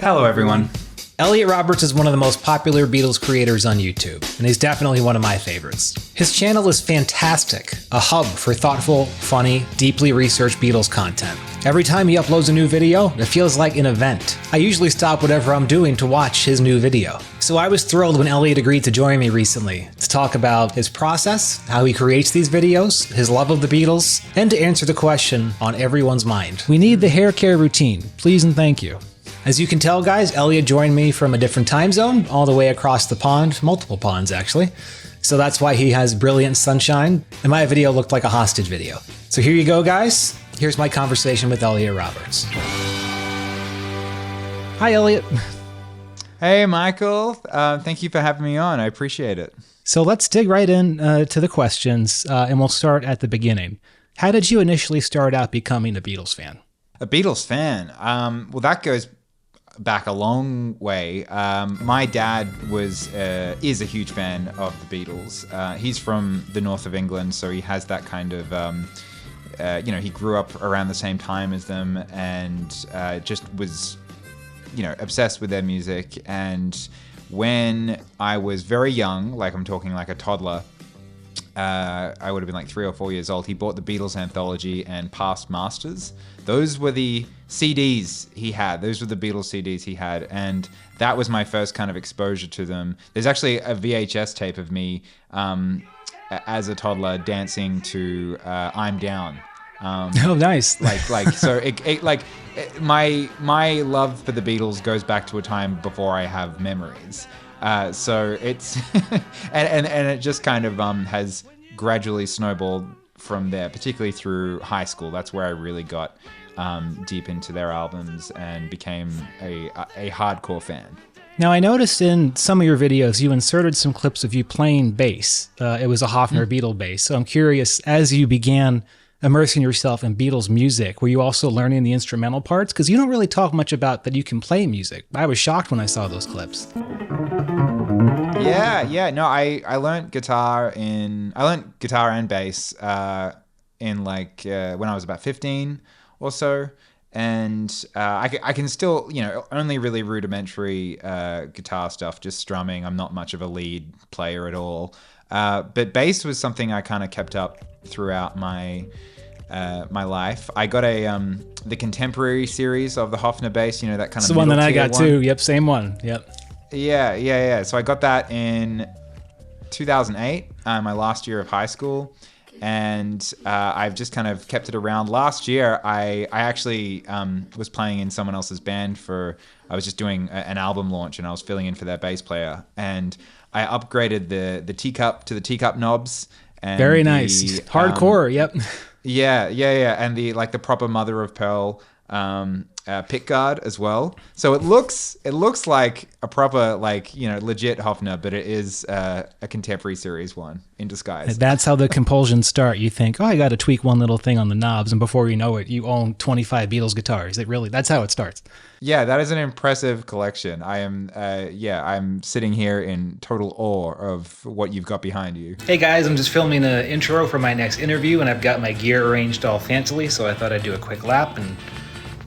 Hello, everyone. Elliot Roberts is one of the most popular Beatles creators on YouTube, and he's definitely one of my favorites. His channel is fantastic, a hub for thoughtful, funny, deeply researched Beatles content. Every time he uploads a new video, it feels like an event. I usually stop whatever I'm doing to watch his new video. So I was thrilled when Elliot agreed to join me recently to talk about his process, how he creates these videos, his love of the Beatles, and to answer the question on everyone's mind. We need the hair care routine, please and thank you. As you can tell, guys, Elliot joined me from a different time zone, all the way across the pond, multiple ponds actually. So that's why he has brilliant sunshine, and my video looked like a hostage video. So here you go, guys. Here's my conversation with Elliot Roberts. Hi, Elliot. Hey, Michael. Thank you for having me on. I appreciate it. So let's dig right in to the questions, and we'll start at the beginning. How did you initially start out becoming a Beatles fan? A Beatles fan? Well, that goes back a long way. My dad is a huge fan of the Beatles. He's from the north of England, so he has that kind of, he grew up around the same time as them and just was, obsessed with their music. And when I was very young, like I'm talking like a toddler, I would have been like 3 or 4 years old, he bought the Beatles anthology and Past Masters. Those were the CDs he had. Those were the Beatles CDs he had. And that was my first kind of exposure to them. There's actually a VHS tape of me as a toddler dancing to I'm Down. Oh, nice. My love for the Beatles goes back to a time before I have memories. So it's and it just kind of has gradually snowballed from there, particularly through high school. That's where I really got deep into their albums and became a hardcore fan. Now, I noticed in some of your videos you inserted some clips of you playing bass. It was a Hofner Beatle bass. So I'm curious, as you began immersing yourself in Beatles music, were you also learning the instrumental parts? Because you don't really talk much about that you can play music. I was shocked when I saw those clips. Yeah. No, I learned guitar and bass in when I was about 15 or so. And I can still, only really rudimentary guitar stuff, just strumming. I'm not much of a lead player at all. But bass was something I kind of kept up throughout my life. I got the contemporary series of the Hofner bass, that kind of. It's the one that I got too. Yep, same one. Yep. Yeah. So I got that in 2008, my last year of high school, and I've just kind of kept it around. Last year, I actually was playing in someone else's band I was just doing an album launch, and I was filling in for their bass player, and I upgraded the teacup to the teacup knobs. And very nice. Hardcore, yep. Yeah. And the proper mother of pearl pick guard as well. So it looks like a proper legit Hofner, but it is a contemporary series one in disguise. That's how the compulsions start. You think, I got to tweak one little thing on the knobs, and before you know it, you own 25 Beatles guitars. That's how it starts. Yeah, that is an impressive collection. I'm sitting here in total awe of what you've got behind you. Hey guys, I'm just filming an intro for my next interview, and I've got my gear arranged all fancily, so I thought I'd do a quick lap and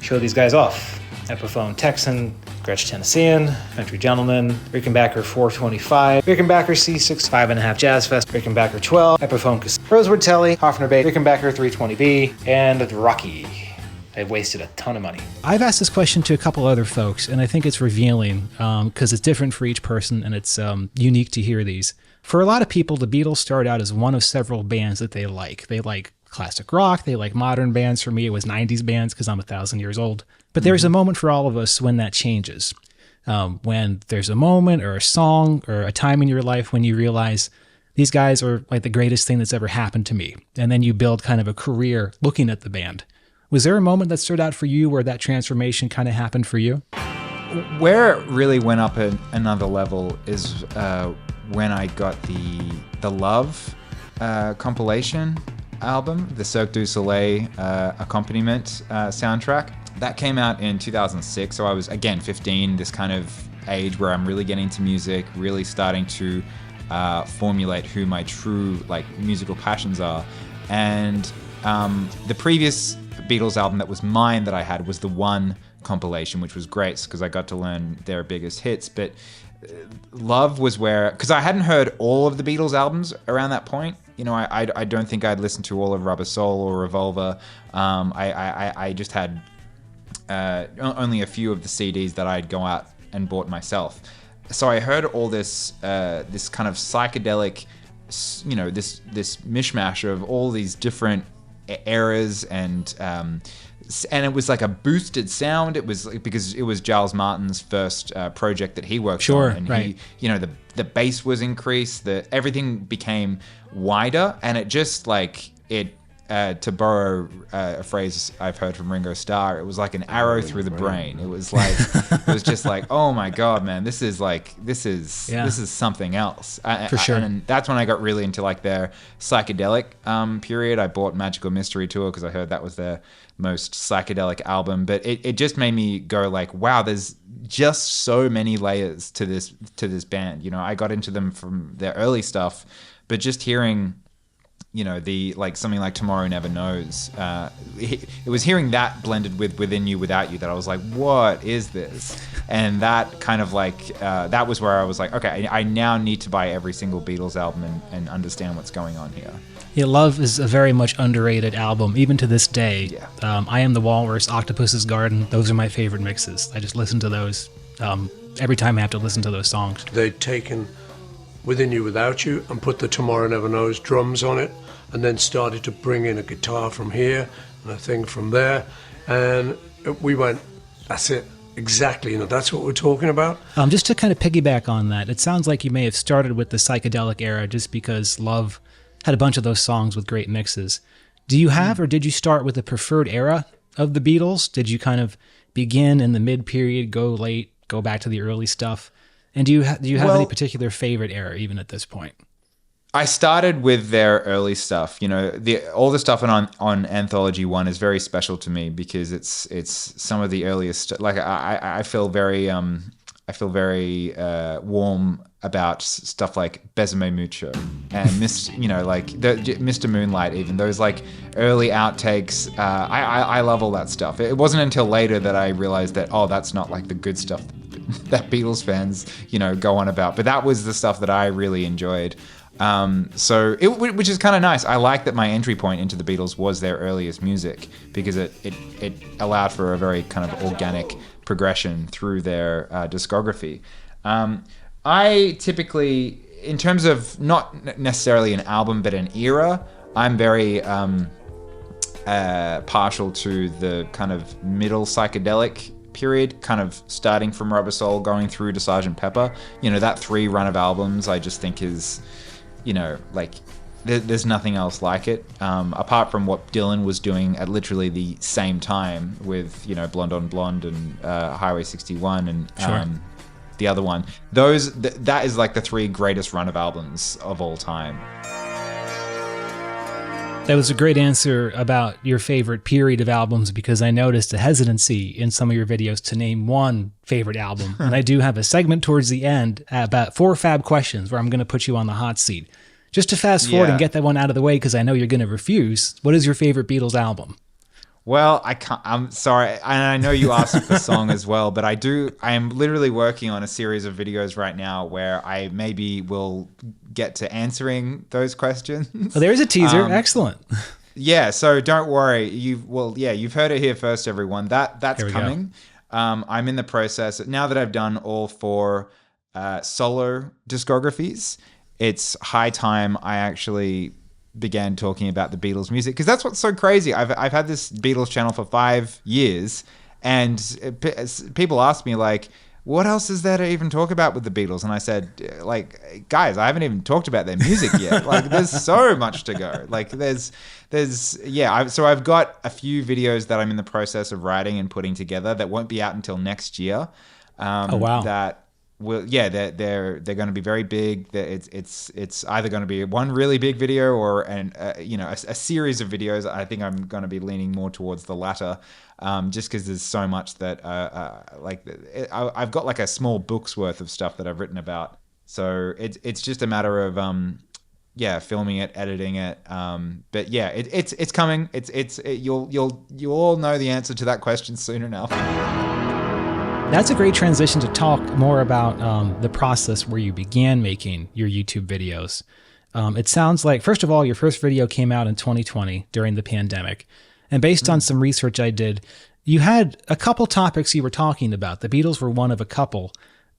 show these guys off. Epiphone Texan, Gretsch Tennessean, Country Gentleman, Rickenbacker 425, Rickenbacker C6 5.5 Jazz Fest, Rickenbacker 12, Epiphone Rosewood Telly, Hofner Bass, Rickenbacker 320B, and Rocky. I've wasted a ton of money. I've asked this question to a couple other folks, and I think it's revealing because it's different for each person, and it's unique to hear these. For a lot of people, the Beatles started out as one of several bands that they like. They like classic rock, they like modern bands. For me, it was 90s bands because I'm 1,000 years old. But there's a moment for all of us when that changes. When there's a moment or a song or a time in your life when you realize these guys are like the greatest thing that's ever happened to me. And then you build kind of a career looking at the band. Was there a moment that stood out for you where that transformation kind of happened for you? Where it really went up another level is when I got the Love compilation album, the Cirque du Soleil accompaniment soundtrack. That came out in 2006, so I was, again, 15, this kind of age where I'm really getting to music, really starting to formulate who my true musical passions are. And the previous Beatles album that was mine that I had was the one compilation, which was great because I got to learn their biggest hits. But Love was where, because I hadn't heard all of the Beatles albums around that point. I don't think I'd listened to all of Rubber Soul or Revolver. I just had only a few of the CDs that I'd go out and bought myself. So I heard all this this kind of psychedelic, this mishmash of all these different eras, and it was like a boosted sound. It was because it was Giles Martin's first project that he worked on, and right. The bass was increased, everything became wider, and it just to borrow a phrase I've heard from Ringo Starr, it was like an arrow through the brain. It was just like, oh my God, man, this is something else. For sure. And that's when I got really into their psychedelic period. I bought Magical Mystery Tour because I heard that was their most psychedelic album. But it just made me go like, wow, there's just so many layers to this band. I got into them from their early stuff, but just hearing something like Tomorrow Never Knows. It was hearing that blended with Within You, Without You that I was like, what is this? And that kind of that was where I was like, okay, I now need to buy every single Beatles album and understand what's going on here. Yeah, Love is a very much underrated album, even to this day. Yeah. I Am the Walrus, Octopus's Garden, those are my favorite mixes. I just listen to those every time I have to listen to those songs. They'd taken Within You, Without You and put the Tomorrow Never Knows drums on it, and then started to bring in a guitar from here and a thing from there. And we went, that's it, exactly, that's what we're talking about. Just to kind of piggyback on that, it sounds like you may have started with the psychedelic era just because Love had a bunch of those songs with great mixes. Do you have, or did you start with a preferred era of the Beatles? Did you kind of begin in the mid-period, go late, go back to the early stuff? And do you have any particular favorite era even at this point? I started with their early stuff. All the stuff on Anthology 1 is very special to me because it's some of the earliest. I feel very warm about stuff like Besame Mucho and Mr. Moonlight. Even those early outtakes. I love all that stuff. It wasn't until later that I realized that that's not the good stuff that Beatles fans go on about. But that was the stuff that I really enjoyed. Which is kind of nice. I like that my entry point into the Beatles was their earliest music because it allowed for a very kind of organic progression through their discography. I typically, in terms of not necessarily an album but an era, I'm very partial to the kind of middle psychedelic period, kind of starting from Rubber Soul going through to Sgt. Pepper. That 3 run of albums I just think is there's nothing else like it, apart from what Dylan was doing at literally the same time with Blonde on Blonde and Highway 61 and Sure. The other one. That is the 3 greatest run of albums of all time. That was a great answer about your favorite period of albums because I noticed a hesitancy in some of your videos to name one favorite album. And I do have a segment towards the end about 4 Fab Questions where I'm going to put you on the hot seat. Just to fast forward and get that one out of the way because I know you're going to refuse, what is your favorite Beatles album? Well, I can't. I'm sorry, and I know you asked the song as well, but I am literally working on a series of videos right now where I maybe will get to answering those questions. Well, there's a teaser. Excellent. Yeah, so don't worry. You've heard it here first, everyone. That's coming. I'm in the process now that I've done all 4 solo discographies. It's high time I actually began talking about the Beatles music because that's what's so crazy. I've had this Beatles channel for 5 years, and people ask me what else is there to even talk about with the Beatles? And I said, guys, I haven't even talked about their music yet. There's so much to go. So I've got a few videos that I'm in the process of writing and putting together that won't be out until next year. Oh wow! They're going to be very big. It's either going to be one really big video or a series of videos. I think I'm going to be leaning more towards the latter, just because there's so much that I've got a small book's worth of stuff that I've written about. So it's just a matter of yeah, filming it, editing it. But yeah, it's coming. You'll all know the answer to that question soon enough. That's a great transition to talk more about the process where you began making your YouTube videos. It sounds like, first of all, your first video came out in 2020 during the pandemic. And based on some research I did, you had a couple topics you were talking about. The Beatles were one of a couple.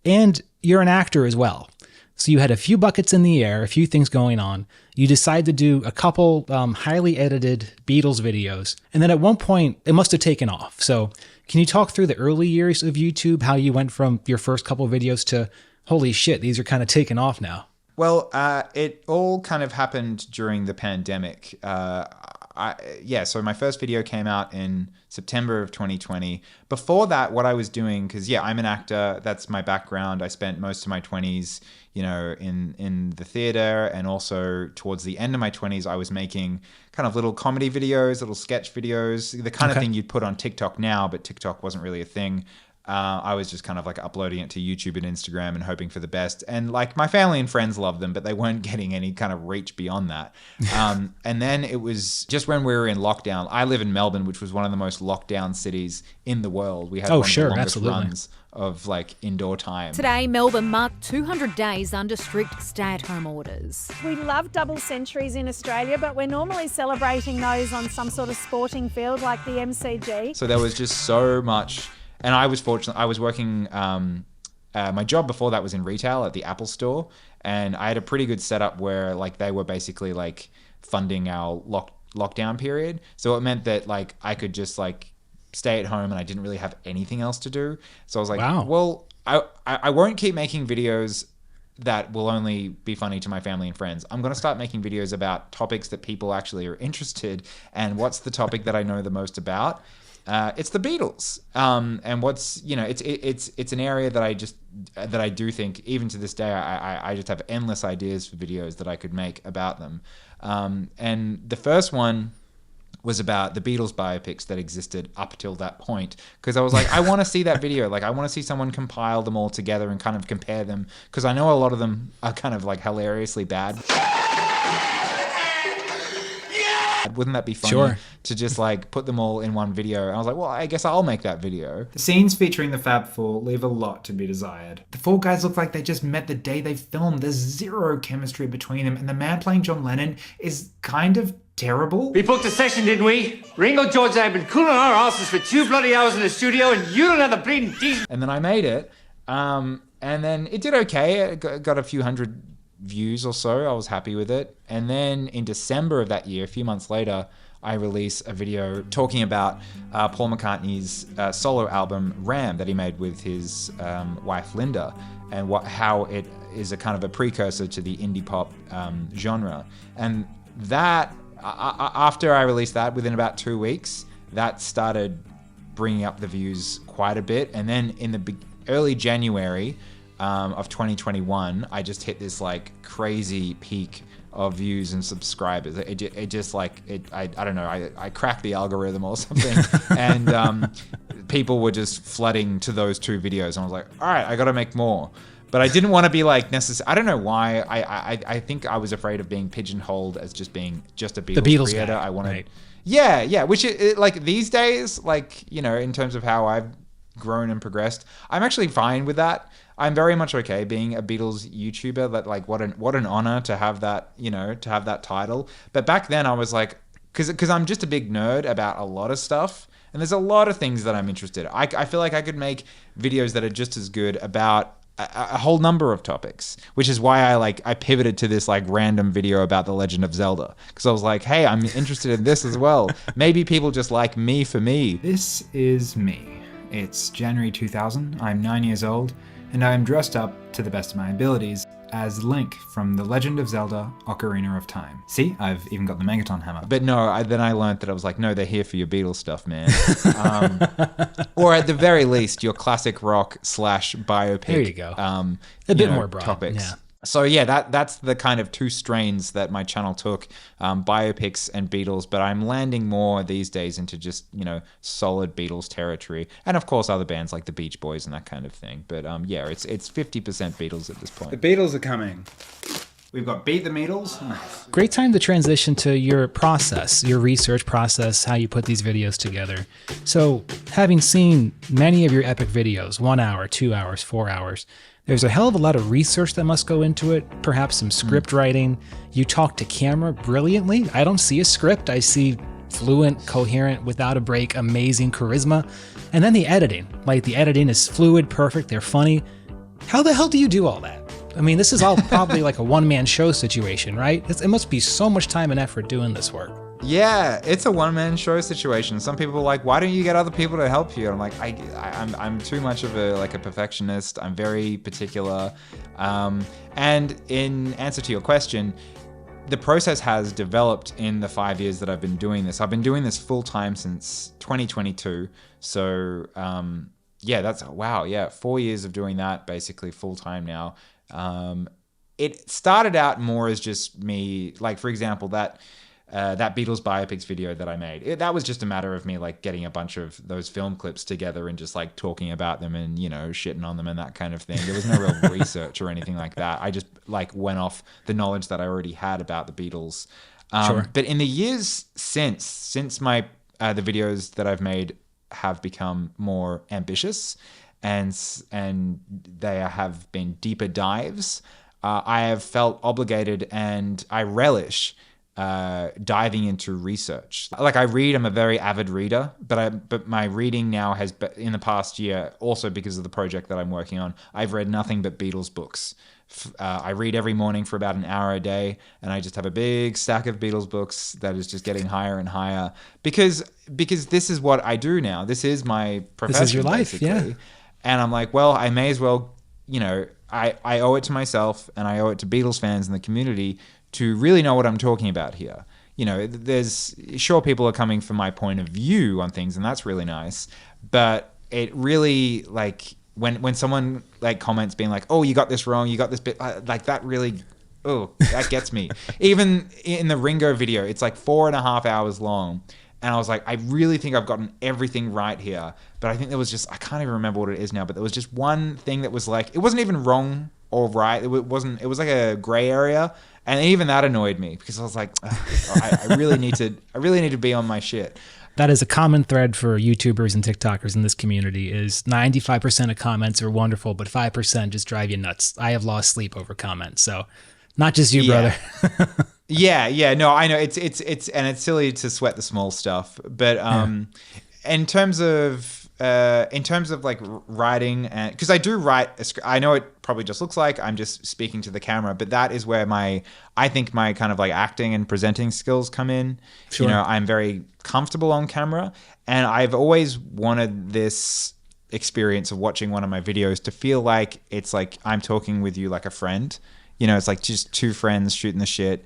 And you're an actor as well. So you had a few buckets in the air, a few things going on. You decided to do a couple highly edited Beatles videos. And then at one point, it must have taken off. So can you talk through the early years of YouTube, how you went from your first couple videos to, holy shit, these are kind of taking off now? Well, it all kind of happened during the pandemic. So my first video came out in September of 2020. Before that, what I was doing, because I'm an actor, that's my background. I spent most of my 20s, in the theater, and also towards the end of my 20s, I was making kind of little comedy videos, little sketch videos, the kind of thing you'd put on TikTok now, but TikTok wasn't really a thing. I was just kind of like uploading it to YouTube and Instagram and hoping for the best. And like my family and friends loved them, but they weren't getting any kind of reach beyond that. And then it was just when we were in lockdown. I live in Melbourne, which was one of the most locked down cities in the world. We had one of the longest runs of like indoor time. Today, Melbourne marked 200 days under strict stay-at-home orders. We love double centuries in Australia, but we're normally celebrating those on some sort of sporting field like the MCG. So there was just so much. And I was fortunate. I was working, my job before that was in retail at the Apple store. And I had a pretty good setup where like they were basically like funding our lockdown period. So it meant that like I could just like stay at home and I didn't really have anything else to do. So I was like, well, I won't keep making videos that will only be funny to my family and friends. I'm going to start making videos about topics that people actually are interested. And what's the topic that I know the most about? It's the Beatles, and what's it's an area that I do think even to this day I just have endless ideas for videos that I could make about them, and the first one was about the Beatles biopics that existed up till that point, because I was like, I want to see that video, like I want to see someone compile them all together and kind of compare them, because I know a lot of them are kind of like hilariously bad. Wouldn't that be funny to just like put them all in one video? And I was like, well, I guess I'll make that video. The scenes featuring the Fab Four leave a lot to be desired. The four guys look like they just met the day they filmed. There's zero chemistry between them, and the man playing John Lennon is kind of terrible. We booked a session, didn't we? Ringo, George and I have been cooling our asses for 2 bloody hours in the studio, and you don't have the bleeding decent. And then I made it, and then it did okay. It got a few hundred views or so. I was happy with it. And then in December of that year, a few months later, I released a video talking about Paul McCartney's solo album Ram that he made with his wife Linda, and how it is a kind of a precursor to the indie pop genre. And that after I released that, within about 2 weeks, that started bringing up the views quite a bit. And then in the early January of 2021, I just hit this like crazy peak of views and subscribers. It just like I don't know, I cracked the algorithm or something, and people were just flooding to those 2 videos, and I was like, all right, I got to make more. But I didn't want to be like I don't know why. I think I was afraid of being pigeonholed as just being just a Beatles creator. Guy, I wanted, right. yeah. Which like these days, like in terms of how I've grown and progressed, I'm actually fine with that. I'm very much okay being a Beatles YouTuber. That like what an honor to have that, to have that title. But back then I was like, because I'm just a big nerd about a lot of stuff, and there's a lot of things that I'm interested in. I feel like I could make videos that are just as good about a whole number of topics, which is why I pivoted to this like random video about The Legend of Zelda, because I was like, hey, I'm interested in this as well. Maybe people just like me for me. This is me. It's January 2000. I'm 9 years old, and I am dressed up to the best of my abilities as Link from The Legend of Zelda Ocarina of Time. See, I've even got the Megaton hammer. But no, then I learned that I was like, no, they're here for your Beatles stuff, man. Or at the very least, your classic rock / biopic. There you go. A bit more broad. Topics. Yeah. So yeah, that's the kind of 2 strains that my channel took, biopics and Beatles, but I'm landing more these days into just, solid Beatles territory. And of course other bands like the Beach Boys and that kind of thing. But yeah, it's 50% Beatles at this point. The Beatles are coming. We've got Beat the Beatles. Great time to transition to your process, your research process, how you put these videos together. So, having seen many of your epic videos, 1 hour, 2 hours, 4 hours, there's a hell of a lot of research that must go into it, perhaps some script writing. You talk to camera brilliantly. I don't see a script. I see fluent, coherent, without a break, amazing charisma. And then the editing. Like, the editing is fluid, perfect, they're funny. How the hell do you do all that? I mean, this is all probably like a one-man show situation, right? It must be so much time and effort doing this work. Yeah, it's a one-man show situation. Some people are like, why don't you get other people to help you? And I'm like, I'm too much of a perfectionist. I'm very particular. And in answer to your question, the process has developed in the 5 years that I've been doing this. I've been doing this full-time since 2022. So that's, wow, yeah, 4 years of doing that, basically full-time now. It started out more as just me, like, for example, that Beatles biopics video that I made. That was just a matter of me, like, getting a bunch of those film clips together and just, like, talking about them and, you know, shitting on them and that kind of thing. There was no real research or anything like that. I just, like, went off the knowledge that I already had about the Beatles. Sure. But in the years since my the videos that I've made have become more ambitious, and they have been deeper dives, I have felt obligated, and I relish diving into research. Like, I read, I'm a very avid reader, but my reading now has been, in the past year, also because of the project that I'm working on, I've read nothing but Beatles books. I read every morning for about an hour a day, and I just have a big stack of Beatles books that is just getting higher and higher because this is what I do now. This is my profession. This is your life, basically. yeah. And I'm like, well, I may as well, you know, I owe it to myself, and I owe it to Beatles fans in the community to really know what I'm talking about here. You know, sure, people are coming from my point of view on things, and that's really nice, but it really, like, when someone, like, comments being like, oh, you got this wrong, you got this bit, like, that really, that gets me. Even in the Ringo video, it's like 4.5 hours long. And I was like, I really think I've gotten everything right here. But I think there was just, I can't even remember what it is now, but there was just one thing that was like, it wasn't even wrong or right. It was like a gray area. And even that annoyed me because I was like, I really need to be on my shit. That is a common thread for YouTubers and TikTokers in this community is 95% of comments are wonderful, but 5% just drive you nuts. I have lost sleep over comments. So not just you, brother. Yeah. No, I know it's and it's silly to sweat the small stuff, but in terms of like writing, and because I do write a script, I know it probably just looks like I'm just speaking to the camera, but that is where I think my kind of like acting and presenting skills come in. Sure. You know, I'm very comfortable on camera, and I've always wanted this experience of watching one of my videos to feel like it's like I'm talking with you like a friend. You know, it's like just two friends shooting the shit,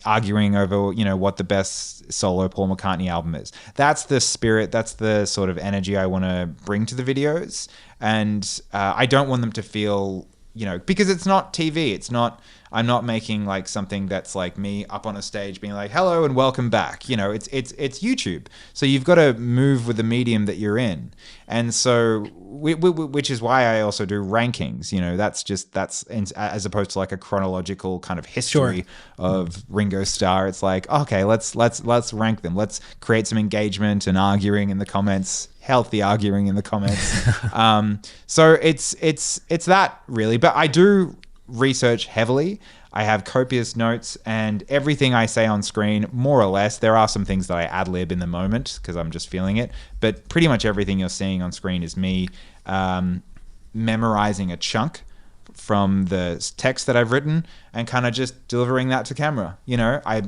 arguing over, you know, what the best solo Paul McCartney album is. That's the spirit, that's the sort of energy I want to bring to the videos. And I don't want them to feel, you know, because it's not TV. I'm not making like something that's like me up on a stage being like, hello and welcome back. You know, it's YouTube. So you've got to move with the medium that you're in. And so, which is why I also do rankings. You know, that's as opposed to like a chronological kind of history of Ringo Starr. It's like, okay, let's rank them. Let's create some engagement and arguing in the comments. Healthy arguing in the comments. So it's that really, but I do research heavily. I have copious notes, and everything I say on screen, more or less, there are some things that I ad-lib in the moment because I'm just feeling it, but pretty much everything you're seeing on screen is me memorizing a chunk from the text that I've written and kind of just delivering that to camera. You know, I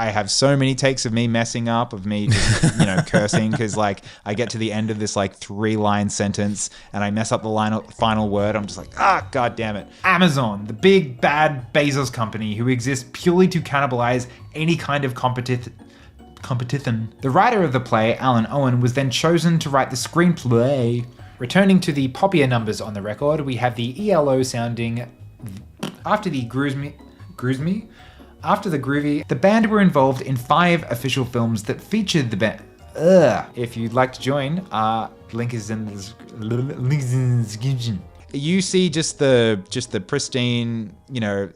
have so many takes of me messing up, of me just, you know, cursing because like I get to the end of this like 3-line sentence and I mess up the final word. I'm just like, God damn it. Amazon, the big bad Bezos company who exists purely to cannibalize any kind of competition. The writer of the play, Alan Owen, was then chosen to write the screenplay. Returning to the poppier numbers on the record, we have the ELO sounding after the groovy. The band were involved in 5 official films that featured the band. If you'd like to join, link is in the description. You see just the pristine, you know,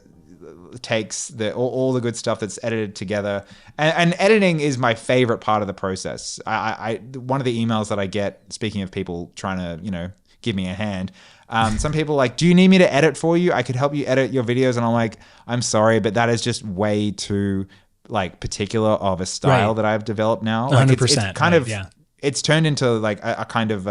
takes, all the good stuff that's edited together. And editing is my favorite part of the process. One of the emails that I get, speaking of people trying to, give me a hand, some people are like, do you need me to edit for you? I could help you edit your videos. And I'm like, I'm sorry, but that is just way too like particular of a style that I've developed now. Like 100%. it's kind of, yeah. It's turned into like a kind of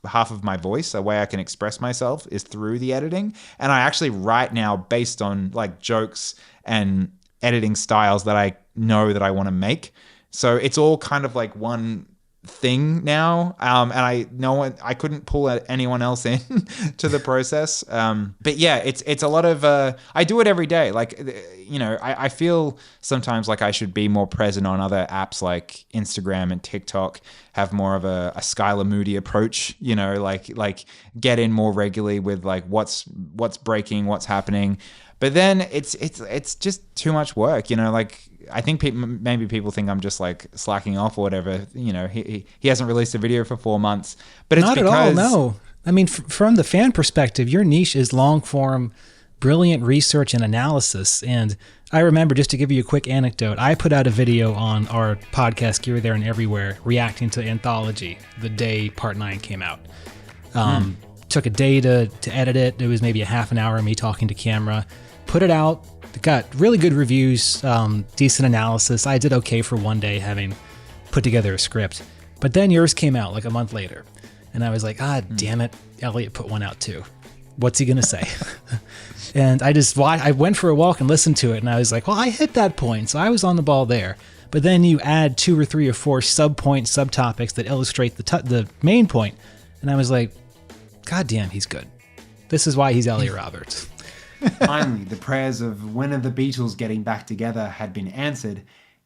half of my voice. A way I can express myself is through the editing. And I actually write now based on like jokes and editing styles that I know that I want to make. So it's all kind of like one thing now. And I couldn't pull anyone else in to the process. But yeah, it's a lot of, I do it every day. Like, I feel sometimes like I should be more present on other apps like Instagram and TikTok, have more of a Skylar Moody approach, like get in more regularly with like what's breaking, what's happening. But then it's just too much work, like I think maybe people think I'm just like slacking off or whatever. He hasn't released a video for 4 months, but it's not because, at all. No, I mean, from the fan perspective, your niche is long form, brilliant research and analysis. And I remember, just to give you a quick anecdote, I put out a video on our podcast Here, There, and Everywhere reacting to Anthology the day Part 9 came out. Took a day to edit it. It was maybe a half an hour of me talking to camera. Put it out. It got really good reviews, decent analysis. I did okay for one day having put together a script. But then yours came out like a month later. And I was like, damn it, Elliot put one out too. What's he going to say? And I went for a walk and listened to it. And I was like, well, I hit that point. So I was on the ball there. But then you add 2 or 3 or 4 subtopics that illustrate the main point. And I was like, God damn, he's good. This is why he's Elliot Roberts. Finally, the prayers of when are the Beatles getting back together had been answered.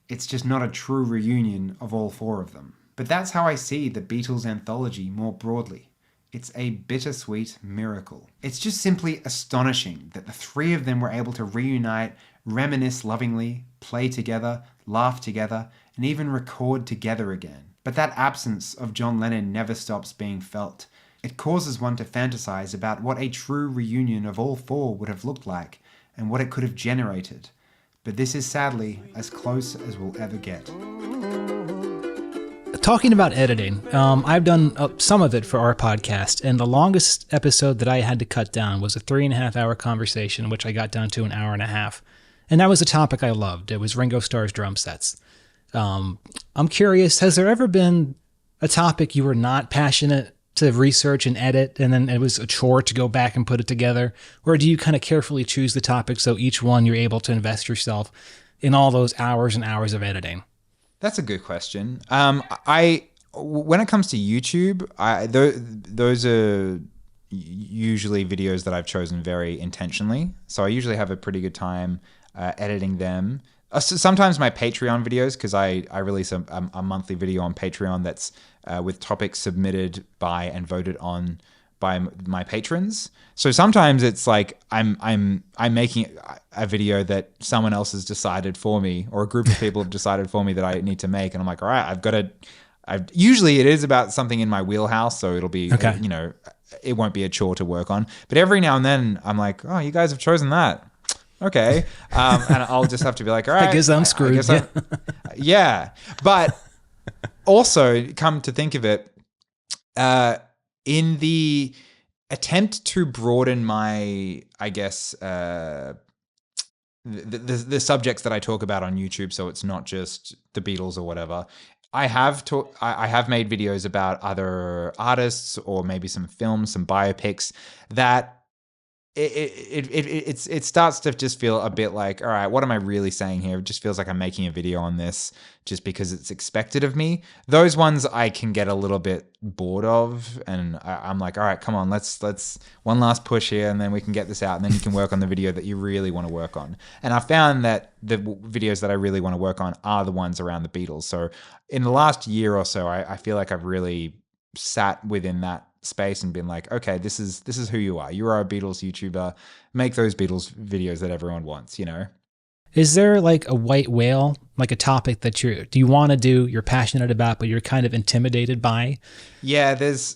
It's just not a true reunion of all 4 of them. But that's how I see the Beatles anthology more broadly. It's a bittersweet miracle. It's just simply astonishing that the 3 of them were able to reunite, reminisce lovingly, play together, laugh together, and even record together again. But that absence of John Lennon never stops being felt. It causes one to fantasize about what a true reunion of all 4 would have looked like and what it could have generated. But this is sadly as close as we'll ever get. Talking about editing, I've done some of it for our podcast, and the longest episode that I had to cut down was a 3.5-hour conversation, which I got down to an hour and a half. And that was a topic I loved. It was Ringo Starr's drum sets. I'm curious, has there ever been a topic you were not passionate to research and edit, and then it was a chore to go back and put it together? Or do you kind of carefully choose the topic so each one you're able to invest yourself in all those hours and hours of editing? That's a good question. When it comes to YouTube, those are usually videos that I've chosen very intentionally. So I usually have a pretty good time editing them. Sometimes my Patreon videos, because I release a monthly video on Patreon that's with topics submitted by and voted on by my patrons. So sometimes it's like I'm making a video that someone else has decided for me, or a group of people have decided for me that I need to make, and I'm like, all right, usually it is about something in my wheelhouse, so it'll be okay. It won't be a chore to work on. But every now and then I'm like, oh, you guys have chosen that. Okay. And I'll just have to be like, all right. I guess I'm screwed. Yeah. But also, come to think of it, in the attempt to broaden my, I guess, the subjects that I talk about on YouTube, so it's not just the Beatles or whatever, I have made videos about other artists, or maybe some films, some biopics that it starts to just feel a bit like, all right, what am I really saying here? It just feels like I'm making a video on this just because it's expected of me. Those ones I can get a little bit bored of, and I'm like, all right, come on, let's one last push here, and then we can get this out, and then you can work on the video that you really want to work on. And I found that the videos that I really want to work on are the ones around the Beatles. So in the last year or so, I feel like I've really sat within that space and been like, okay, this is who you are. You are a Beatles YouTuber. Make those Beatles videos that everyone wants, Is there like a white whale, like a topic that do you want to do, you're passionate about, but you're kind of intimidated by? Yeah, there's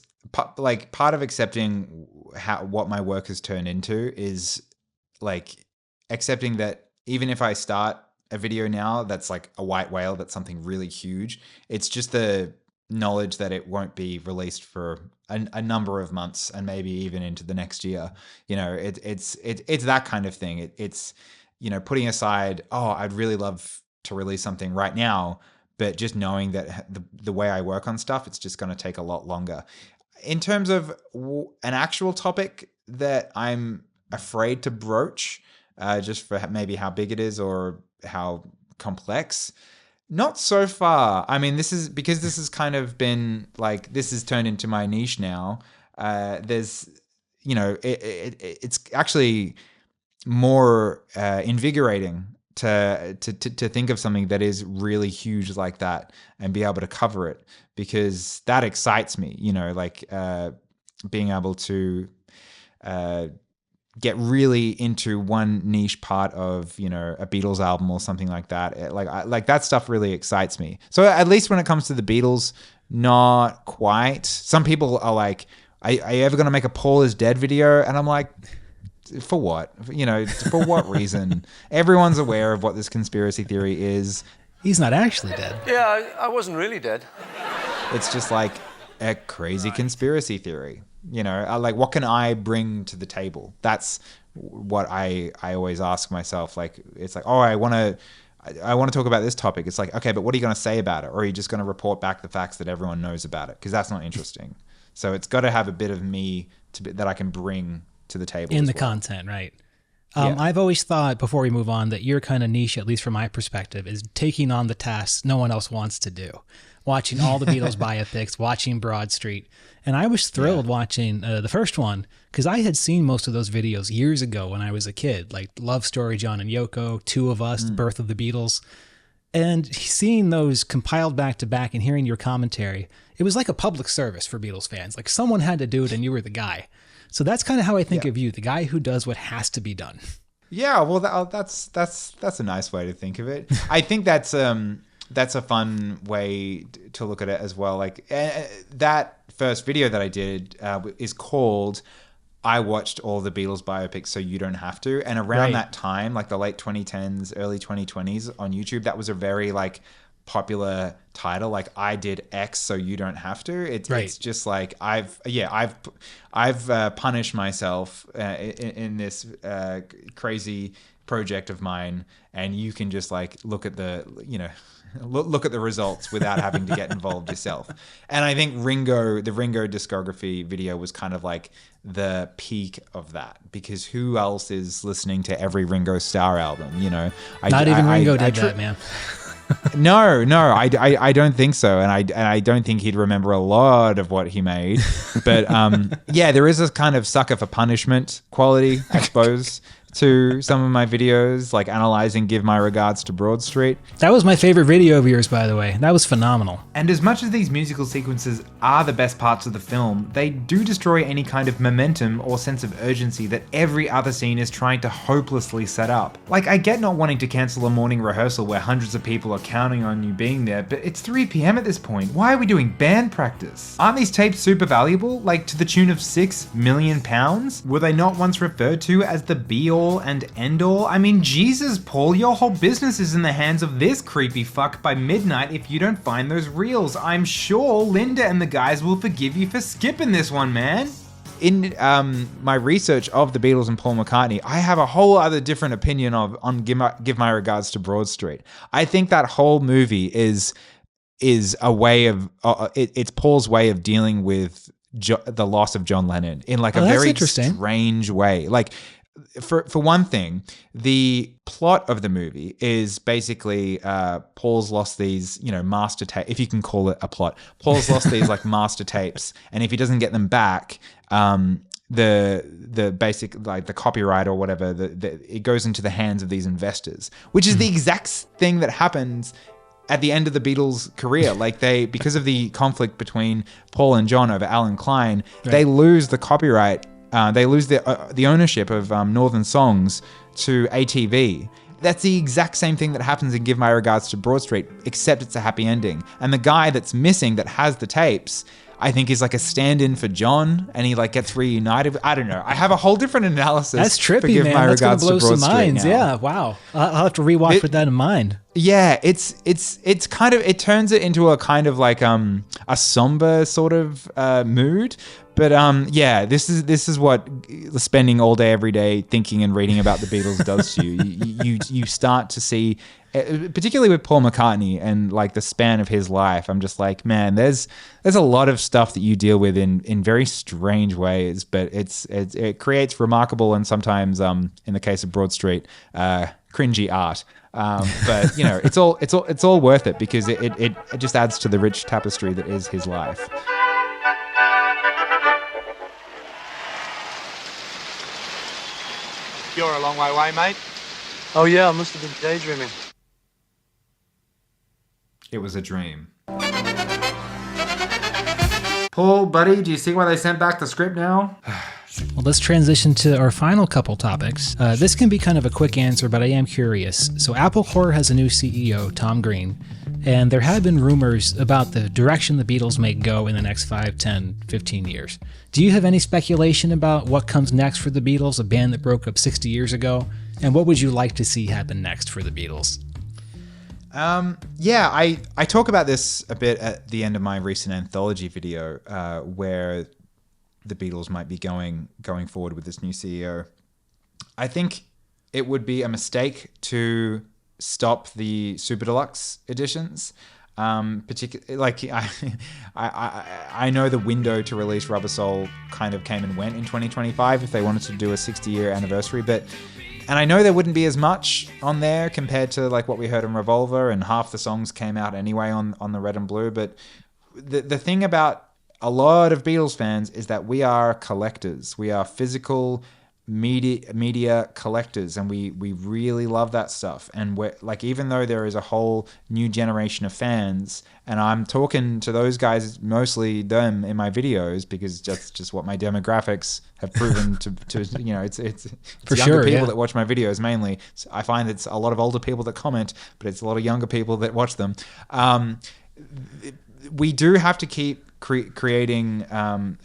like part of accepting what my work has turned into is like accepting that even if I start a video now that's like a white whale, that's something really huge, it's just the knowledge that it won't be released for a number of months and maybe even into the next year. It's that kind of thing. It's putting aside, I'd really love to release something right now, but just knowing that the way I work on stuff, it's just going to take a lot longer. In terms of an actual topic that I'm afraid to broach, just for maybe how big it is or how complex, not so far. I mean, this has kind of been like, this has turned into my niche now. There's, it's actually more invigorating to think of something that is really huge like that and be able to cover it, because that excites me, being able to get really into one niche part of, a Beatles album or something like that. Like that stuff really excites me. So at least when it comes to the Beatles, not quite. Some people are like, are you ever going to make a Paul is Dead video? And I'm like, for what? For what reason? Everyone's aware of what this conspiracy theory is. He's not actually dead. Yeah, I wasn't really dead. It's just like a crazy conspiracy theory. Like, what can I bring to the table? That's what I always ask myself. Like, it's like, I want to talk about this topic. It's like, okay, but what are you going to say about it? Or are you just going to report back the facts that everyone knows about it? Because that's not interesting. So it's got to have a bit of me that I can bring to the table in the content, right? Yeah. I've always thought, before we move on, that your kind of niche, at least from my perspective, is taking on the tasks no one else wants to do. Watching all the Beatles biopics, watching Broad Street. And I was thrilled watching the first one, because I had seen most of those videos years ago when I was a kid, like Love Story, John and Yoko, Two of Us, The Birth of the Beatles. And seeing those compiled back to back and hearing your commentary, it was like a public service for Beatles fans. Like, someone had to do it and you were the guy. So that's kind of how I think of you, the guy who does what has to be done. Yeah, well, that's a nice way to think of it. I think that's a fun way to look at it as well. Like, that first video that I did is called I Watched All the Beatles Biopics So You Don't Have To. And around that time, like the late 2010s, early 2020s on YouTube, that was a very popular title. Like, I did X so you don't have to. It's just like I've punished myself in this crazy project of mine, and you can just look at the look at the results without having to get involved yourself. And I think the Ringo discography video was kind of like the peak of that, because who else is listening to every Ringo Starr album? Not even Ringo did that, man. No, I don't think so, and I don't think he'd remember a lot of what he made. But there is a kind of sucker for punishment quality, I suppose, to some of my videos, like analyzing Give My Regards to Broad Street. That was my favorite video of yours, by the way. That was phenomenal. And as much as these musical sequences are the best parts of the film, they do destroy any kind of momentum or sense of urgency that every other scene is trying to hopelessly set up. Like, I get not wanting to cancel a morning rehearsal where hundreds of people are counting on you being there, but it's 3 p.m. at this point. Why are we doing band practice? Aren't these tapes super valuable? Like, to the tune of £6 million? Were they not once referred to as the be-all and end-all? I mean, Jesus, Paul, your whole business is in the hands of this creepy fuck by midnight if you don't find those reels. I'm sure Linda and the guys will forgive you for skipping this one, man. In my research of the Beatles and Paul McCartney, I have a whole other different opinion on Give My Regards to Broad Street. I think that whole movie is a way of it's Paul's way of dealing with the loss of John Lennon in a very strange way. Like, for one thing, the plot of the movie is basically Paul's lost these, master tapes, if you can call it a plot. Paul's lost these master tapes, and if he doesn't get them back, the basic the copyright or whatever, it goes into the hands of these investors, which is the exact thing that happens at the end of the Beatles' career. Because of the conflict between Paul and John over Alan Klein, they lose the copyright. They lose the ownership of Northern Songs to ATV. That's the exact same thing that happens in Give My Regards to Broad Street, except it's a happy ending. And the guy that's missing that has the tapes, I think is like a stand-in for John, and he like gets reunited. I don't know. I have a whole different analysis. That's trippy, Forgive man. my That's gonna regards blow to Broad some Street minds. now. Yeah, wow. I'll have to rewatch with that in mind. Yeah, it's kind of, it turns it into a kind of like a somber sort of mood. But yeah, this is what spending all day every day thinking and reading about the Beatles does to you. You start to see, particularly with Paul McCartney and like the span of his life. I'm just like, man, there's a lot of stuff that you deal with in very strange ways, but it creates remarkable and sometimes in the case of Broad Street, cringy art. But you know, it's all worth it because it just adds to the rich tapestry that is his life. You're a long way away, mate. Oh yeah, I must have been daydreaming. It was a dream. Paul, buddy, do you see why they sent back the script now? Well, let's transition to our final couple topics. This can be kind of a quick answer, but I am curious. So Apple Corps has a new CEO, Tom Green, and there have been rumors about the direction the Beatles may go in the next 5, 10, 15 years. Do you have any speculation about what comes next for the Beatles, a band that broke up 60 years ago? And what would you like to see happen next for the Beatles? Yeah, I talk about this a bit at the end of my recent anthology video, where the Beatles might be going forward with this new CEO. I think it would be a mistake to stop the Super Deluxe editions. Particularly, like I know the window to release Rubber Soul kind of came and went in 2025 if they wanted to do a 60-year anniversary, and I know there wouldn't be as much on there compared to like what we heard in Revolver, and half the songs came out anyway on the Red and Blue. But the thing about a lot of Beatles fans is that we are collectors. We are physical media collectors, and we really love that stuff. And we're like, even though there is a whole new generation of fans, and I'm talking to those guys, mostly them in my videos, because that's just what my demographics have proven to you know, it's For younger sure, people yeah. that watch my videos mainly. So I find it's a lot of older people that comment, but it's a lot of younger people that watch them. We do have to keep creating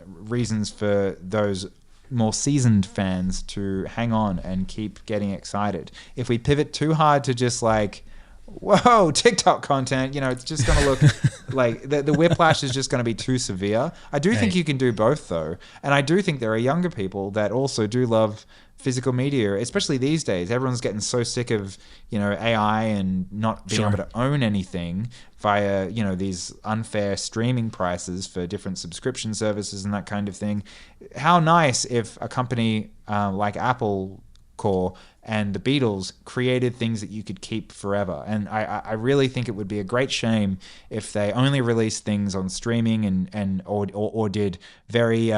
reasons for those more seasoned fans to hang on and keep getting excited. If we pivot too hard to just like, whoa, TikTok content, you know, it's just going to look like the whiplash is just going to be too severe. I do think you can do both though. And I do think there are younger people that also do love physical media, especially these days. Everyone's getting so sick of, you know, AI and not being able to own anything via, you know, these unfair streaming prices for different subscription services and that kind of thing. How nice if a company like Apple Corps and the Beatles created things that you could keep forever. And I really think it would be a great shame if they only released things on streaming or did very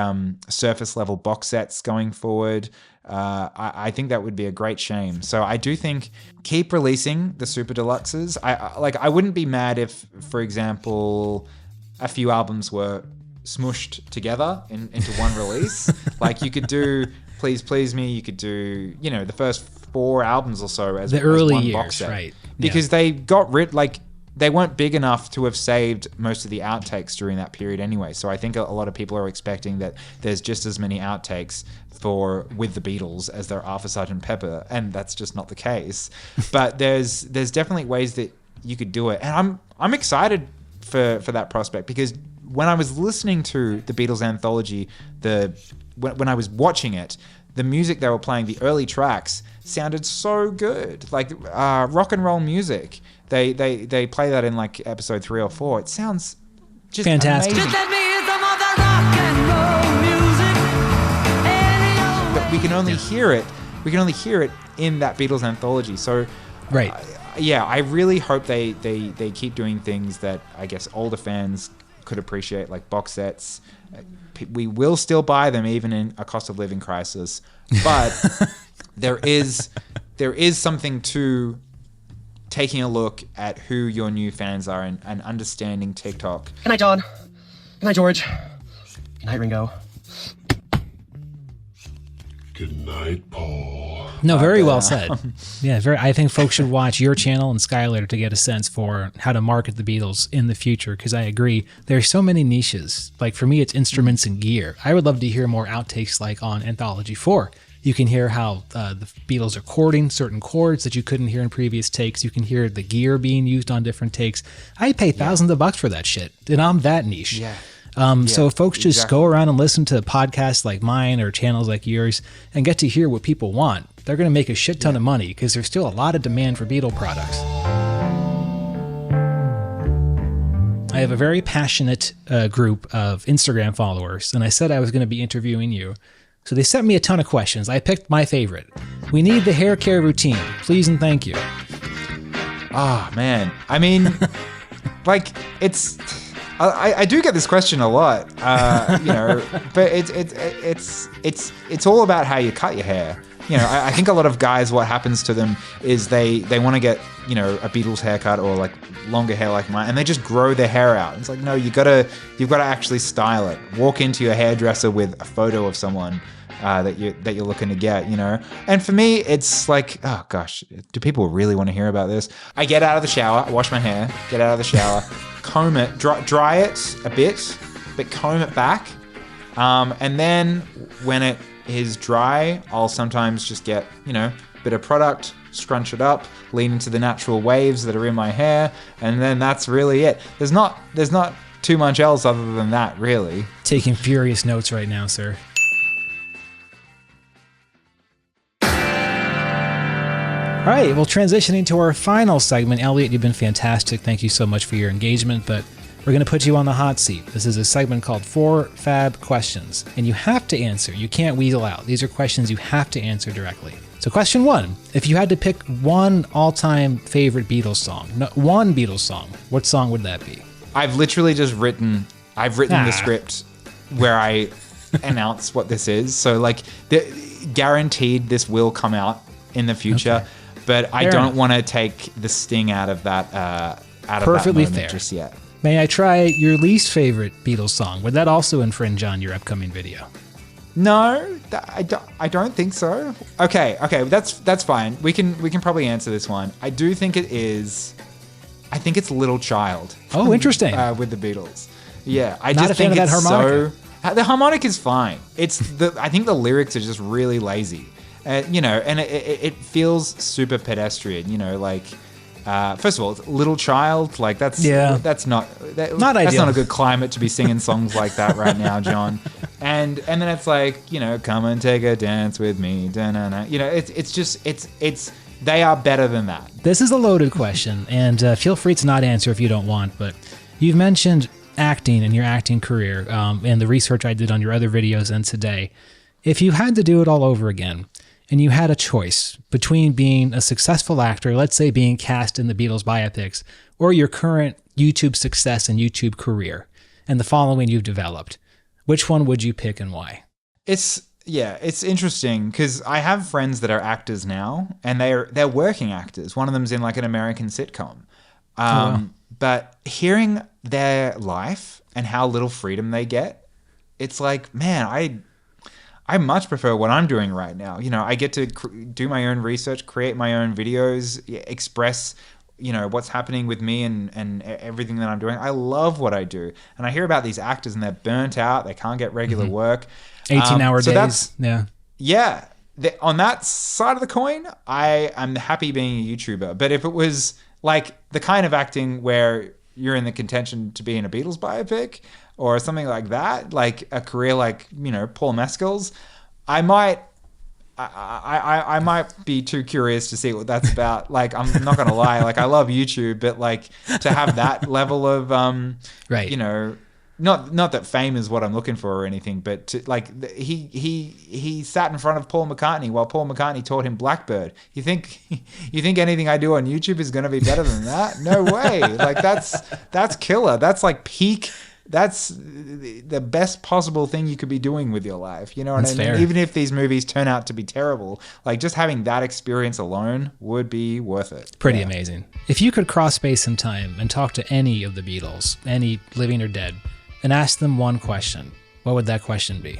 surface level box sets going forward. I think that would be a great shame. So I do think keep releasing the Super Deluxes. I wouldn't be mad if, for example, a few albums were smushed together into one release. Like you could do Please Please Me, you could do, you know, the first 4 albums or so as the early one years, box set. right? Because they got rid, like they weren't big enough to have saved most of the outtakes during that period anyway. So I think a lot of people are expecting that there's just as many outtakes with the Beatles as there are for Sgt. Pepper, and that's just not the case. But there's definitely ways that you could do it, and I'm excited for that prospect, because when I was listening to the Beatles anthology, when I was watching it, the music they were playing, the early tracks, sounded so good, like rock and roll music. They play that in like episode 3 or 4. It sounds just fantastic. amazing. Just let me hear some of the rock and roll music. But we can only hear it. We can only hear it in that Beatles anthology. So, right. Yeah, I really hope they keep doing things that I guess older fans could appreciate, like box sets. We will still buy them even in a cost of living crisis, but there is something to taking a look at who your new fans are and understanding TikTok. Good night, John. Good night, George. Good night, Ringo. Good night, Paul. No, very well said. Yeah, I think folks should watch your channel and Skylar to get a sense for how to market the Beatles in the future, because I agree, there's so many niches. Like for me, it's instruments and gear. I would love to hear more outtakes like on Anthology 4. You can hear how the Beatles are chording certain chords that you couldn't hear in previous takes. You can hear the gear being used on different takes. I pay thousands of bucks for that shit, and I'm that niche. Yeah. So if folks just go around and listen to podcasts like mine or channels like yours and get to hear what people want, they're going to make a shit ton of money because there's still a lot of demand for Beatle products. I have a very passionate group of Instagram followers, and I said I was going to be interviewing you. So they sent me a ton of questions. I picked my favorite. We need the hair care routine. Please and thank you. Oh, man. I mean, like, it's... I do get this question a lot, you know, but it's all about how you cut your hair. You know, I think a lot of guys, what happens to them is they want to get, you know, a Beatles haircut or like longer hair like mine, and they just grow their hair out. It's like, no, you've got to actually style it. Walk into your hairdresser with a photo of someone that you're looking to get, you know. And for me, it's like, oh gosh, do people really want to hear about this? I get out of the shower, I wash my hair, get out of the shower, comb it, dry it a bit, but comb it back, and then when it is dry, I'll sometimes just get, you know, a bit of product, scrunch it up, lean into the natural waves that are in my hair, and then that's really it. There's not too much else other than that, really. Taking furious notes right now, sir. All right, well, transitioning to our final segment, Elliot, you've been fantastic. Thank you so much for your engagement, but we're going to put you on the hot seat. This is a segment called Four Fab Questions, and you have to answer. You can't weasel out. These are questions you have to answer directly. So question 1, if you had to pick one all-time favorite Beatles song, one Beatles song, what song would that be? I've literally just written the script where I announce what this is. So, like, guaranteed this will come out in the future. Okay. But I don't want to take the sting out of that Perfectly that moment fair. Just yet. May I try your least favorite Beatles song? Would that also infringe on your upcoming video? No, I don't think so. Okay, that's fine. We can probably answer this one. I do think it is. I think it's Little Child. Oh, interesting. With the Beatles. Yeah, I Not just think it's harmonica. so. The harmonic is fine. I think the lyrics are just really lazy. You know, and it feels super pedestrian, you know, like, first of all, it's Little Child, like that's not ideal. That's not a good climate to be singing songs like that right now, John. And then it's like, you know, come and take a dance with me, da-na-na. You know, it's they are better than that. This is a loaded question, and feel free to not answer if you don't want, but you've mentioned acting and your acting career, and the research I did on your other videos and today. If you had to do it all over again, and you had a choice between being a successful actor, let's say being cast in the Beatles biopics, or your current YouTube success and YouTube career, and the following you've developed, which one would you pick and why? It's interesting because I have friends that are actors now, and they're working actors. One of them's in like an American sitcom. But hearing their life and how little freedom they get, it's like, man, I much prefer what I'm doing right now. You know, I get to do my own research, create my own videos, express, you know, what's happening with me and everything that I'm doing. I love what I do. And I hear about these actors and they're burnt out. They can't get regular work. 18-hour days. That's, yeah. On that side of the coin, I'm happy being a YouTuber. But if it was like the kind of acting where you're in the contention to be in a Beatles biopic or something like that, like a career like, you know, Paul Mescal's, I might be too curious to see what that's about. Like, I'm not going to lie. Like, I love YouTube, but like to have that level of, you know, not that fame is what I'm looking for or anything, but to, like he sat in front of Paul McCartney while Paul McCartney taught him Blackbird. You think anything I do on YouTube is going to be better than that? No way. Like that's killer. That's like peak. That's the best possible thing you could be doing with your life. You know what I mean? Fair. Even if these movies turn out to be terrible, like just having that experience alone would be worth it. Pretty amazing. If you could cross space and time and talk to any of the Beatles, any living or dead, and ask them one question, what would that question be?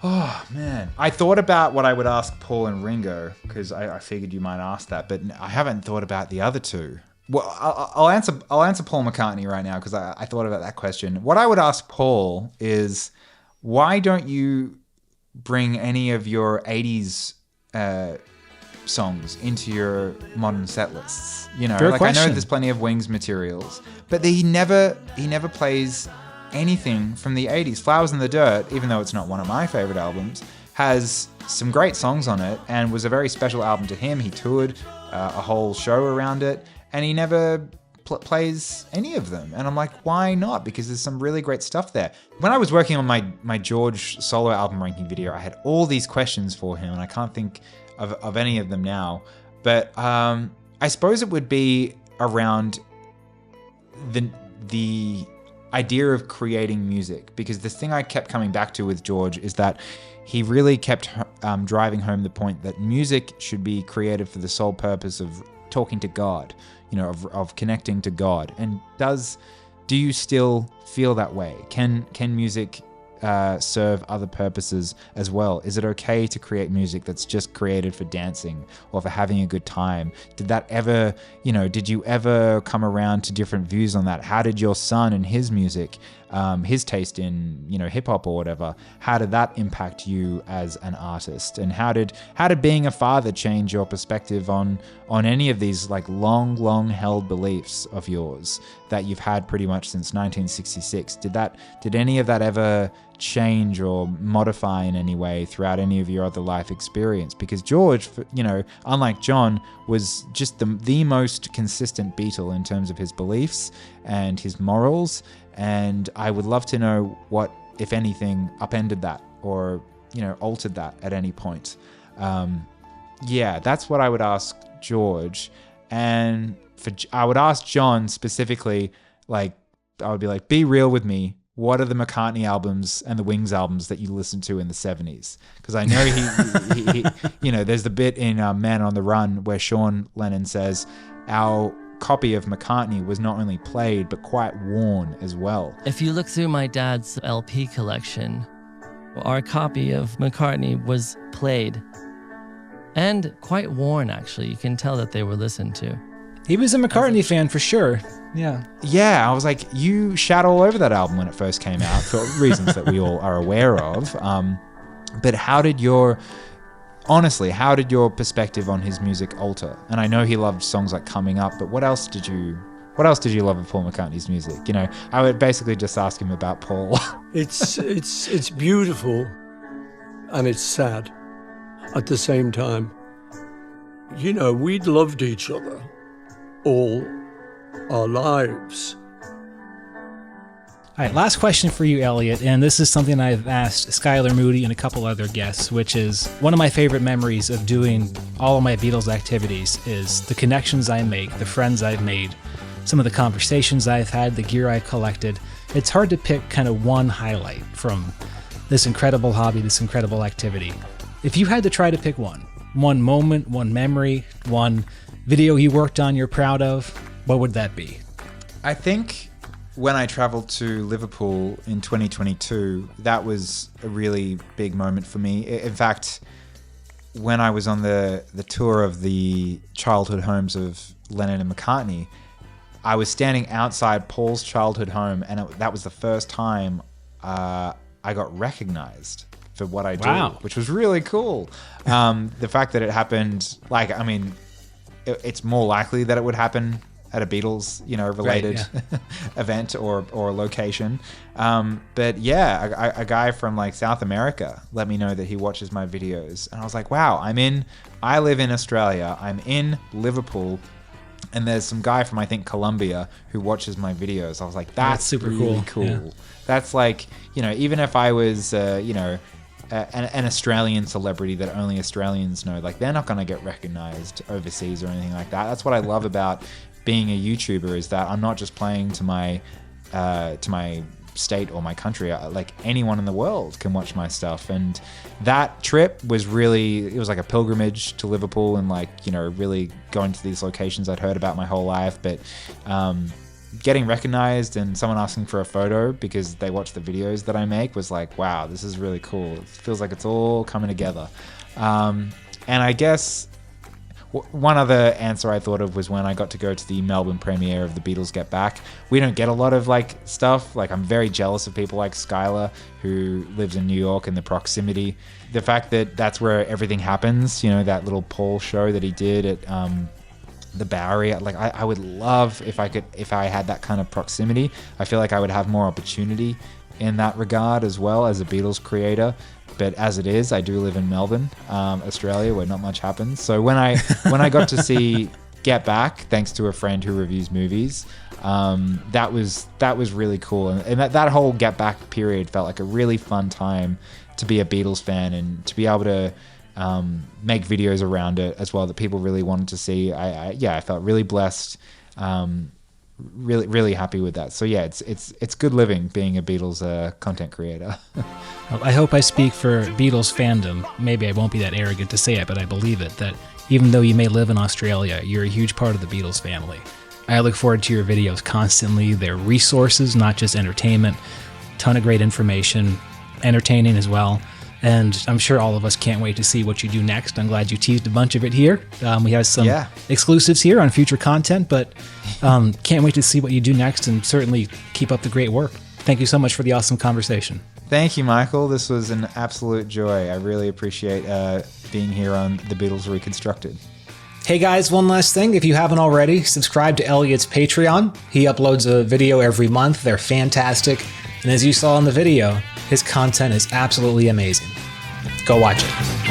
Oh, man. I thought about what I would ask Paul and Ringo, because I figured you might ask that, but I haven't thought about the other two. Well, I'll answer Paul McCartney right now, because I thought about that question. What I would ask Paul is, why don't you bring any of your 80s songs into your modern set lists? You know, Fair like question. I know there's plenty of Wings materials, but he never plays anything from the 80s. Flowers in the Dirt, even though it's not one of my favorite albums, has some great songs on it and was a very special album to him. He toured a whole show around it, and he never plays any of them. And I'm like, why not? Because there's some really great stuff there. When I was working on my George solo album ranking video, I had all these questions for him, and I can't think of any of them now. But I suppose it would be around the idea of creating music, because the thing I kept coming back to with George is that he really kept driving home the point that music should be created for the sole purpose of talking to God, you know, of connecting to God. And do you still feel that way? Can music serve other purposes as well? Is it okay to create music that's just created for dancing or for having a good time? Did you ever come around to different views on that? How did your son and his music, his taste in, you know, hip hop or whatever, how did that impact you as an artist? And how did being a father change your perspective on any of these like long held beliefs of yours that you've had pretty much since 1966? Did any of that ever change or modify in any way throughout any of your other life experience? Because George, you know, unlike John, was just the most consistent Beatle in terms of his beliefs and his morals. And I would love to know what, if anything, upended that or, you know, altered that at any point. Yeah, that's what I would ask George. And I would ask John specifically, like, I would be like, be real with me. What are the McCartney albums and the Wings albums that you listened to in the 70s? Because I know he you know, there's the bit in Man on the Run where Sean Lennon says, our copy of McCartney was not only played, but quite worn as well. If you look through my dad's LP collection, our copy of McCartney was played and quite worn, actually. You can tell that they were listened to. He was a McCartney fan for sure. Yeah. Yeah, I was like, you shat all over that album when it first came out for reasons that we all are aware of. But how did your perspective on his music alter? And I know he loved songs like Coming Up, but what else did you love of Paul McCartney's music? You know, I would basically just ask him about Paul. It's beautiful and it's sad at the same time. You know, we'd loved each other all our lives. All right, last question for you, Elliot, and this is something I've asked Skylar Moody and a couple other guests, which is one of my favorite memories of doing all of my Beatles activities is the connections I make, the friends I've made, some of the conversations I've had, the gear I collected. It's hard to pick kind of one highlight from this incredible hobby, this incredible activity. If you had to try to pick one moment, one memory, one video you worked on you're proud of, what would that be? I think when I traveled to Liverpool in 2022, that was a really big moment for me. In fact, when I was on the tour of the childhood homes of Lennon and McCartney, I was standing outside Paul's childhood home, and that was the first time I got recognized for what I do, which was really cool. The fact that it happened, like, I mean, it's more likely that it would happen at a Beatles, you know, related event or location. But yeah, a guy from like South America let me know that he watches my videos. And I was like, wow, I live in Australia. I'm in Liverpool. And there's some guy from, I think, Colombia who watches my videos. I was like, that's super really cool. Yeah. That's like, you know, even if I was, you know, an Australian celebrity that only Australians know, like, they're not going to get recognized overseas or anything like that. That's what I love about being a YouTuber, is that I'm not just playing to my state or my country. Like, anyone in the world can watch my stuff. And that trip was really, it was like a pilgrimage to Liverpool, and, like, you know, really going to these locations I'd heard about my whole life. But getting recognized and someone asking for a photo because they watch the videos that I make was like, wow, this is really cool. It feels like it's all coming together. And I guess one other answer I thought of was when I got to go to the Melbourne premiere of The Beatles Get Back. We don't get a lot of like stuff. Like, I'm very jealous of people like Skylar, who lives in New York, and the proximity. The fact that that's where everything happens, you know, that little Paul show that he did at the Bowery. Like, I would love if I had that kind of proximity. I feel like I would have more opportunity in that regard as well as a Beatles creator. But as it is, I do live in Melbourne, Australia, where not much happens. So when I got to see Get Back, thanks to a friend who reviews movies, that was really cool. And that whole Get Back period felt like a really fun time to be a Beatles fan and to be able to make videos around it as well that people really wanted to see. I felt really blessed. Really happy with that. So yeah, it's good living being a Beatles content creator. I hope I speak for Beatles fandom. Maybe I won't be that arrogant to say it, but I believe it, that even though you may live in Australia, you're a huge part of the Beatles family. I look forward to your videos constantly. They're resources, not just entertainment. Ton of great information, entertaining as well. And I'm sure all of us can't wait to see what you do next. I'm glad you teased a bunch of it here. We have some exclusives here on future content, but can't wait to see what you do next, and certainly keep up the great work. Thank you so much for the awesome conversation. Thank you, Michael. This was an absolute joy. I really appreciate being here on The Beatles Reconstructed. Hey guys, one last thing. If you haven't already, subscribe to Elliot's Patreon. He uploads a video every month. They're fantastic. And as you saw in the video, his content is absolutely amazing. Go watch it.